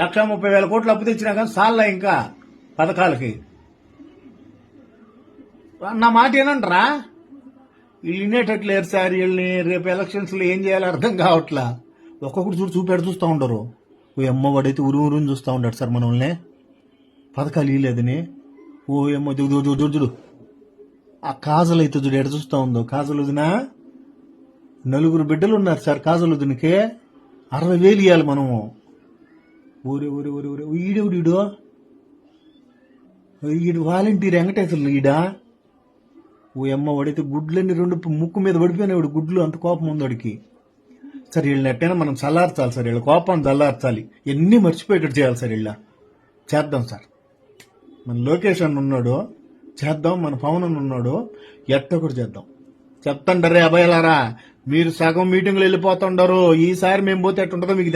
1,30,000 కోట్లు అప్పు తెచ్చినా కానీ సాల్లా ఇంకా పథకాలకి. నా మాట ఏనంటారా? వీళ్ళు వినేటట్లేరు సార్. వీళ్ళని రేపు ఎలక్షన్స్లో ఏం చేయాలో అర్థం కావట్లా. ఒక్కొక్కటి చూస్తూ ఉండరు. ఓ అమ్మ వాడైతే ఉరుని చూస్తూ ఉంటాడు సార్ మనల్ని. పథకాలు ఇవ్వలేదని. ఓ అమ్మ చూడు ఆ కాజల్ అయితే చూడు ఎడ చూస్తూ ఉందో. కాజల్ వదినా 4 బిడ్డలు ఉన్నారు సార్ కాజల్ వదినకి. 60,000 ఇవ్వాలి మనము. ఊరే ఊరే ఊరే ఊరే ఈడెవడు ఈడు వాలంటీర్ వెంకటేశ్వర్లు ఈడా. ఓ అమ్మ వాడైతే గుడ్లన్నీ 2 ముక్కు మీద పడిపోయినాడు గుడ్లు. అంత కోపం ఉంది వాడికి. సార్ వీళ్ళని ఎట్టైనా మనం చల్లార్చాలి సార్. వీళ్ళ కోపాన్ని చల్లార్చాలి. ఎన్ని మర్చిపోయేటట్టు చేయాలి సార్. వీళ్ళ చేద్దాం సార్. మన లోకేష్ అన్న ఉన్నాడు చేద్దాం. మన పవన్ అన్న ఉన్నాడు ఎట్టొకటి చేద్దాం. చెప్తాండరే అభయలారా, మీరు సగం మీటింగ్లు వెళ్ళిపోతుండరు. ఈసారి మేము పోతే ఎట్టుంటుందో మీకు